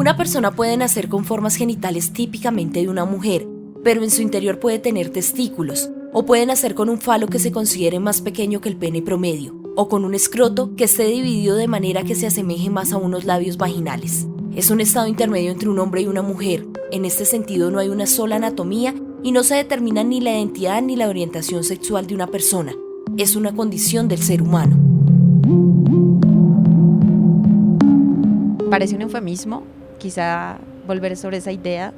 Una persona puede nacer con formas genitales típicamente de una mujer, pero en su interior puede tener testículos, o puede nacer con un falo que se considere más pequeño que el pene promedio, o con un escroto que esté dividido de manera que se asemeje más a unos labios vaginales. Es un estado intermedio entre un hombre y una mujer. En este sentido no hay una sola anatomía y no se determina ni la identidad ni la orientación sexual de una persona. Es una condición del ser humano. Parece un eufemismo, quizá volver sobre esa idea,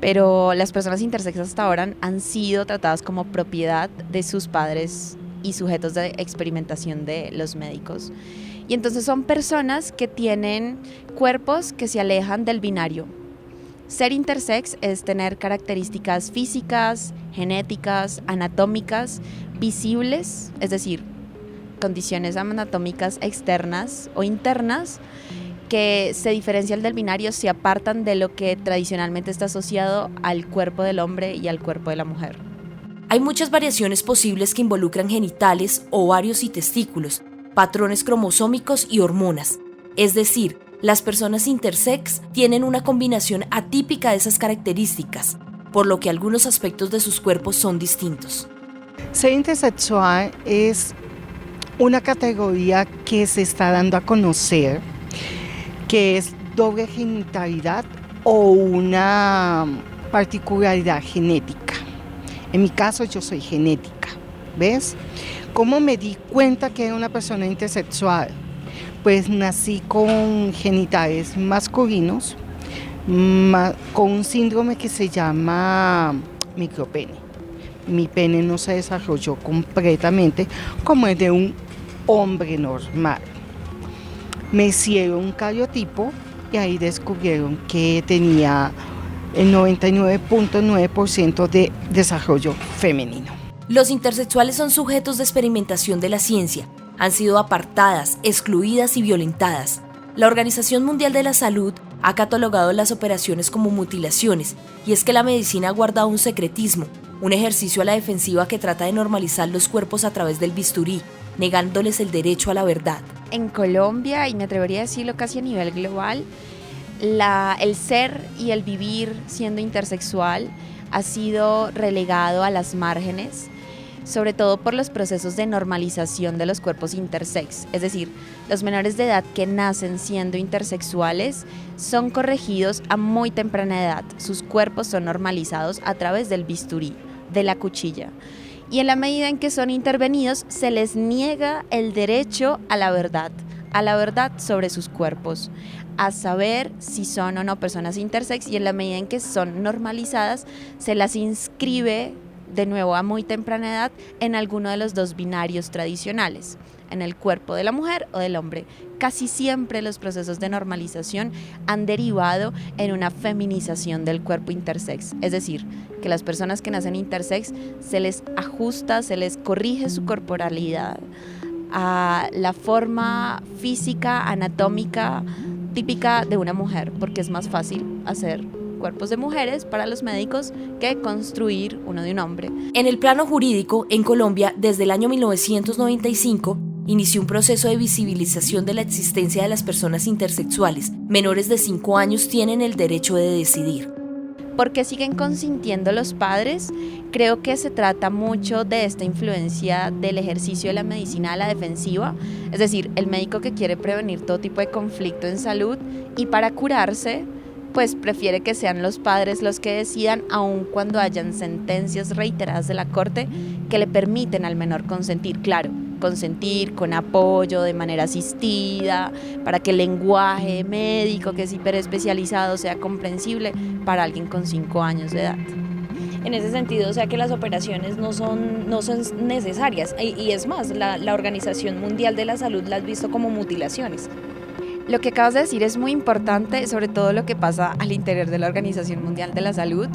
pero las personas intersex hasta ahora han sido tratadas como propiedad de sus padres y sujetos de experimentación de los médicos. Y entonces son personas que tienen cuerpos que se alejan del binario. Ser intersex es tener características físicas, genéticas, anatómicas, visibles, es decir, condiciones anatómicas externas o internas que se diferencian del binario, se apartan de lo que tradicionalmente está asociado al cuerpo del hombre y al cuerpo de la mujer. Hay muchas variaciones posibles que involucran genitales, ovarios y testículos, patrones cromosómicos y hormonas. Es decir, las personas intersex tienen una combinación atípica de esas características, por lo que algunos aspectos de sus cuerpos son distintos. Ser intersexual es una categoría que se está dando a conocer, que es doble genitalidad o una particularidad genética. En mi caso yo soy genética, ¿ves? ¿Cómo me di cuenta que era una persona intersexual? Pues nací con genitales masculinos, con un síndrome que se llama micropene. Mi pene no se desarrolló completamente como el de un hombre normal. Me hicieron un cariotipo y ahí descubrieron que tenía el 99.9% de desarrollo femenino. Los intersexuales son sujetos de experimentación de la ciencia. Han sido apartadas, excluidas y violentadas. La Organización Mundial de la Salud ha catalogado las operaciones como mutilaciones, y es que la medicina ha guardado un secretismo, un ejercicio a la defensiva que trata de normalizar los cuerpos a través del bisturí, negándoles el derecho a la verdad. En Colombia, y me atrevería a decirlo casi a nivel global, el ser y el vivir siendo intersexual ha sido relegado a las márgenes, sobre todo por los procesos de normalización de los cuerpos intersex. Es decir, los menores de edad que nacen siendo intersexuales son corregidos a muy temprana edad. Sus cuerpos son normalizados a través del bisturí, de la cuchilla. Y en la medida en que son intervenidos, se les niega el derecho a la verdad sobre sus cuerpos, a saber si son o no personas intersex, y en la medida en que son normalizadas, se las inscribe de nuevo a muy temprana edad en alguno de los dos binarios tradicionales, en el cuerpo de la mujer o del hombre. Casi siempre los procesos de normalización han derivado en una feminización del cuerpo intersex, es decir, que las personas que nacen intersex se les ajusta, se les corrige su corporalidad a la forma física, anatómica típica de una mujer, porque es más fácil hacer cuerpos de mujeres para los médicos que construir uno de un hombre. En el plano jurídico, en Colombia, desde el año 1995, inició un proceso de visibilización de la existencia de las personas intersexuales. Menores de 5 años tienen el derecho de decidir. ¿Por qué siguen consintiendo los padres? Creo que se trata mucho de esta influencia del ejercicio de la medicina a la defensiva, es decir, el médico que quiere prevenir todo tipo de conflicto en salud y para curarse, pues prefiere que sean los padres los que decidan, aun cuando hayan sentencias reiteradas de la corte que le permiten al menor consentir. Claro, consentir con apoyo, de manera asistida, para que el lenguaje médico, que es hiperespecializado, sea comprensible para alguien con 5 años de edad. En ese sentido, o sea que las operaciones no son necesarias, y es más, la Organización Mundial de la Salud las ha visto como mutilaciones. Lo que acabas de decir es muy importante, sobre todo lo que pasa al interior de la Organización Mundial de la Salud,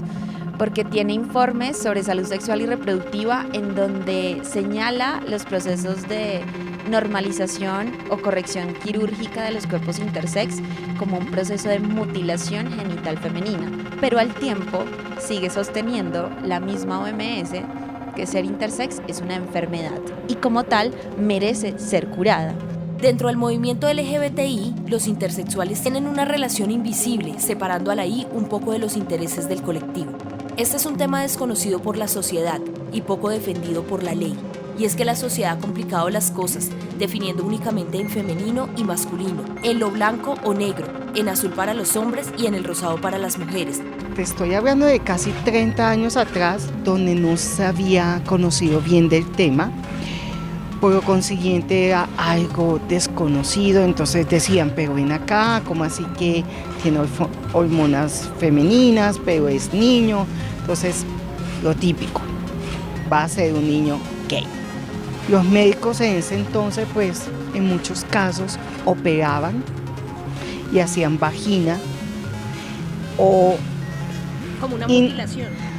porque tiene informes sobre salud sexual y reproductiva en donde señala los procesos de normalización o corrección quirúrgica de los cuerpos intersex como un proceso de mutilación genital femenina, pero al tiempo sigue sosteniendo la misma OMS que ser intersex es una enfermedad y como tal merece ser curada. Dentro del movimiento LGBTI, los intersexuales tienen una relación invisible, separando a la I un poco de los intereses del colectivo. Este es un tema desconocido por la sociedad y poco defendido por la ley. Y es que la sociedad ha complicado las cosas, definiendo únicamente en femenino y masculino, en lo blanco o negro, en azul para los hombres y en el rosado para las mujeres. Te estoy hablando de casi 30 años atrás, donde no se había conocido bien del tema. Por lo consiguiente era algo desconocido, entonces decían, pero ven acá, ¿cómo así que tiene hormonas femeninas, pero es niño? Entonces, lo típico, va a ser un niño gay. Los médicos en ese entonces, pues, en muchos casos, operaban y hacían vagina o... Como una mutilación.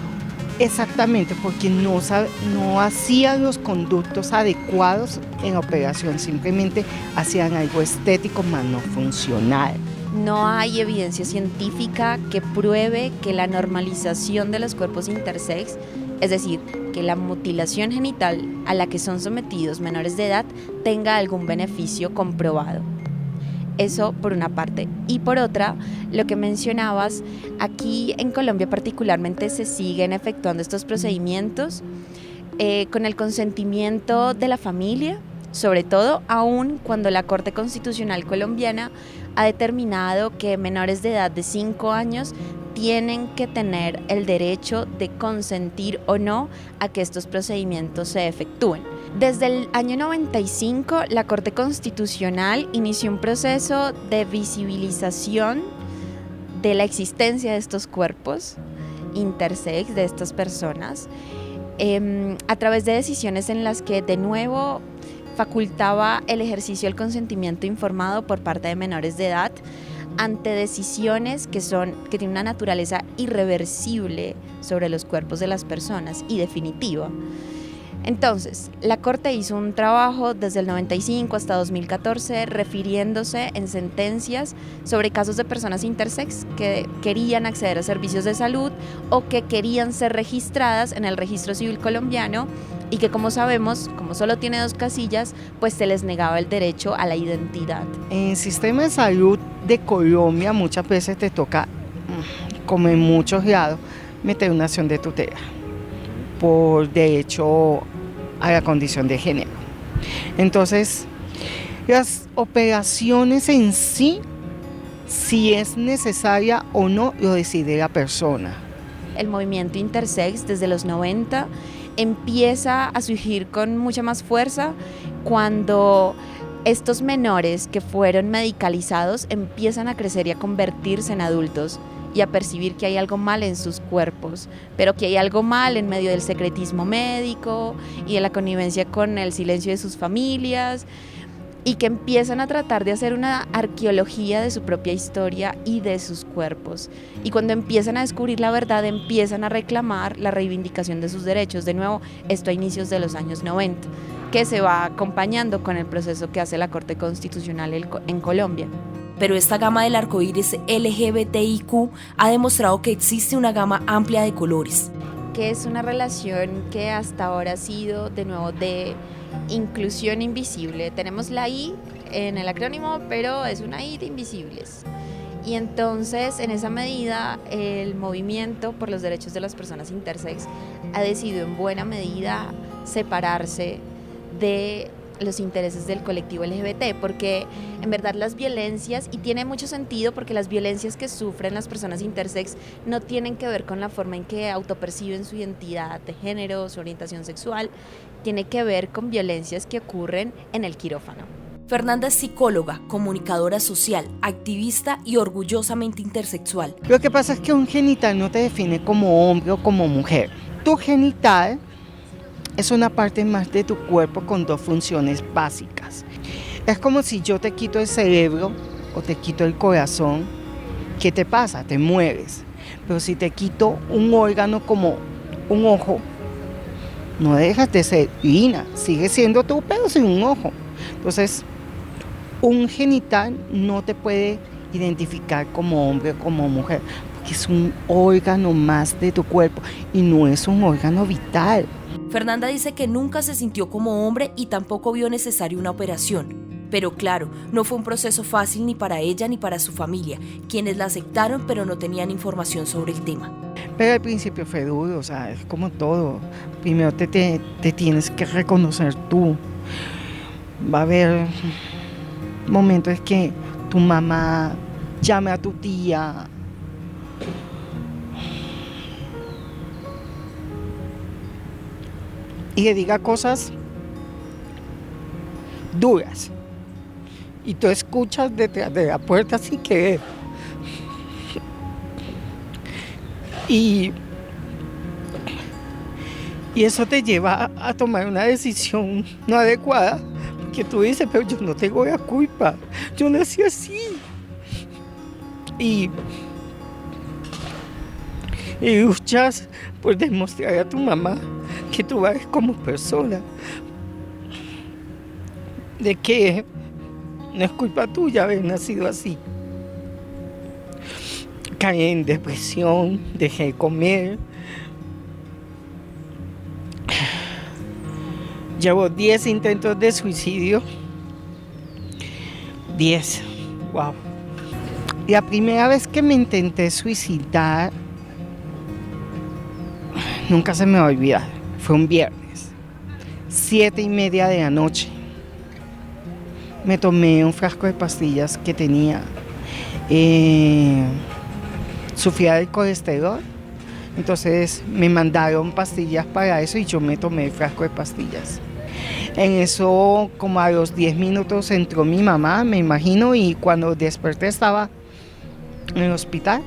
Exactamente, porque no hacían los conductos adecuados en la operación, simplemente hacían algo estético, más no funcional. No hay evidencia científica que pruebe que la normalización de los cuerpos intersex, es decir, que la mutilación genital a la que son sometidos menores de edad tenga algún beneficio comprobado. Eso por una parte. Y por otra, lo que mencionabas, aquí en Colombia particularmente se siguen efectuando estos procedimientos con el consentimiento de la familia, sobre todo aún cuando la Corte Constitucional colombiana ha determinado que menores de edad de 5 años tienen que tener el derecho de consentir o no a que estos procedimientos se efectúen. Desde el año 95, la Corte Constitucional inició un proceso de visibilización de la existencia de estos cuerpos intersex, de estas personas, a través de decisiones en las que de nuevo facultaba el ejercicio del consentimiento informado por parte de menores de edad ante decisiones que tienen una naturaleza irreversible sobre los cuerpos de las personas y definitiva. Entonces, la Corte hizo un trabajo desde el 95 hasta 2014 refiriéndose en sentencias sobre casos de personas intersex que querían acceder a servicios de salud o que querían ser registradas en el registro civil colombiano y que, como sabemos, como solo tiene 2 casillas, pues se les negaba el derecho a la identidad. En el sistema de salud de Colombia muchas veces te toca, como en muchos lados, meter una acción de tutela por derecho a la condición de género. Entonces, las operaciones en sí, si es necesaria o no, lo decide la persona. El movimiento intersex desde los 90 empieza a surgir con mucha más fuerza cuando estos menores que fueron medicalizados empiezan a crecer y a convertirse en adultos y a percibir que hay algo mal en sus cuerpos, pero que hay algo mal en medio del secretismo médico y de la connivencia con el silencio de sus familias, y que empiezan a tratar de hacer una arqueología de su propia historia y de sus cuerpos. Y cuando empiezan a descubrir la verdad, empiezan a reclamar la reivindicación de sus derechos. De nuevo, esto a inicios de los años 90, que se va acompañando con el proceso que hace la Corte Constitucional en Colombia. Pero esta gama del arcoíris LGBTIQ ha demostrado que existe una gama amplia de colores. Que es una relación que hasta ahora ha sido, de nuevo, de inclusión invisible. Tenemos la I en el acrónimo, pero es una I de invisibles. Y entonces, en esa medida, el movimiento por los derechos de las personas intersex ha decidido en buena medida separarse de los intereses del colectivo LGBT, porque en verdad las violencias, y tiene mucho sentido porque las violencias que sufren las personas intersex no tienen que ver con la forma en que autoperciben su identidad de género, su orientación sexual, tiene que ver con violencias que ocurren en el quirófano. Fernanda es psicóloga, comunicadora social, activista y orgullosamente intersexual. Lo que pasa es que un genital no te define como hombre o como mujer. Tu genital es una parte más de tu cuerpo con 2 funciones básicas. Es como si yo te quito el cerebro o te quito el corazón. ¿Qué te pasa? Te mueves. Pero si te quito un órgano como un ojo, no dejas de ser Lina, sigue siendo tú, pero sin un ojo. Entonces, un genital no te puede identificar como hombre o como mujer, porque es un órgano más de tu cuerpo y no es un órgano vital. Fernanda dice que nunca se sintió como hombre y tampoco vio necesaria una operación. Pero claro, no fue un proceso fácil ni para ella ni para su familia, quienes la aceptaron pero no tenían información sobre el tema. Pero al principio fue duro, o sea, es como todo. Primero te tienes que reconocer tú. Va a haber momentos que tu mamá llame a tu tía. Y le diga cosas duras. Y tú escuchas detrás de la puerta sin querer. Y eso te lleva a tomar una decisión no adecuada, porque tú dices, pero yo no tengo la culpa, yo nací así. Y luchas por demostrar a tu mamá que tú vales como persona, de que no es culpa tuya haber nacido así. Caí en depresión, dejé de comer. Llevo 10 intentos de suicidio. 10. Wow. La primera vez que me intenté suicidar, nunca se me va a olvidar. Fue un viernes, 7:30 de la noche. Me tomé un frasco de pastillas que tenía. Sufría de colesterol, entonces me mandaron pastillas para eso y yo me tomé el frasco de pastillas. En eso, como a los 10 minutos entró mi mamá, me imagino, y cuando desperté estaba en el hospital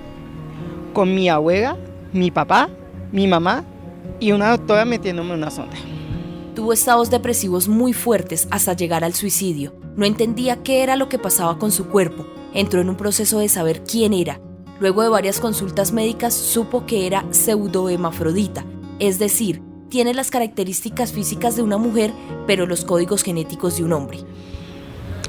con mi abuela, mi papá, mi mamá y una doctora metiéndome una sonda. Tuvo estados depresivos muy fuertes hasta llegar al suicidio. No entendía qué era lo que pasaba con su cuerpo. Entró en un proceso de saber quién era. Luego de varias consultas médicas supo que era pseudohermafrodita, es decir, tiene las características físicas de una mujer, pero los códigos genéticos de un hombre.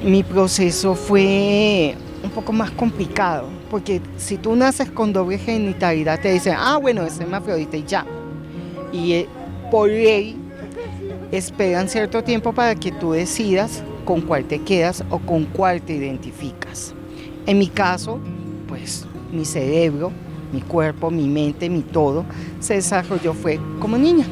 Mi proceso fue un poco más complicado, porque si tú naces con doble genitalidad te dicen, bueno, es hermafrodita y ya. Y por ley esperan cierto tiempo para que tú decidas con cuál te quedas o con cuál te identificas. En mi caso, pues mi cerebro, mi cuerpo, mi mente, mi todo se desarrolló fue como niña.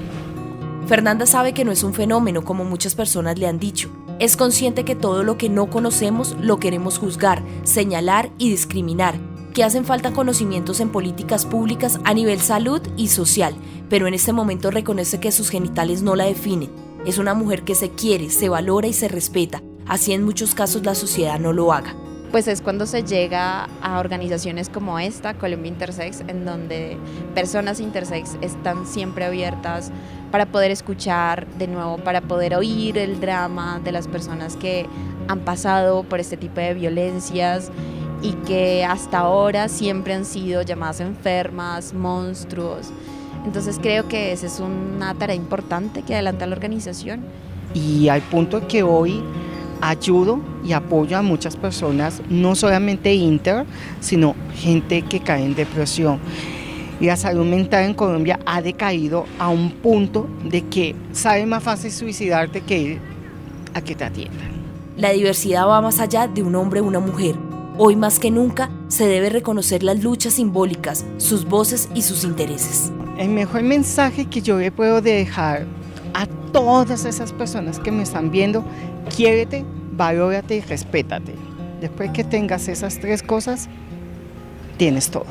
Fernanda sabe que no es un fenómeno como muchas personas le han dicho. Es consciente que todo lo que no conocemos lo queremos juzgar, señalar y discriminar, que hacen falta conocimientos en políticas públicas a nivel salud y social, pero en este momento reconoce que sus genitales no la definen. Es una mujer que se quiere, se valora y se respeta, así en muchos casos la sociedad no lo haga. Pues es cuando se llega a organizaciones como esta, Colombia Intersex, en donde personas intersex están siempre abiertas para poder escuchar de nuevo, para poder oír el drama de las personas que han pasado por este tipo de violencias y que hasta ahora siempre han sido llamadas enfermas, monstruos. Entonces creo que esa es una tarea importante que adelanta la organización. Y al punto que hoy ayudo y apoyo a muchas personas, no solamente inter, sino gente que cae en depresión. Y la salud mental en Colombia ha decaído a un punto de que sabe más fácil suicidarte que ir a que te atiendan. La diversidad va más allá de un hombre o una mujer. Hoy más que nunca se debe reconocer las luchas simbólicas, sus voces y sus intereses. El mejor mensaje que yo le puedo dejar a todas esas personas que me están viendo: quiérete, valórate y respétate. Después que tengas esas 3 cosas, tienes todo.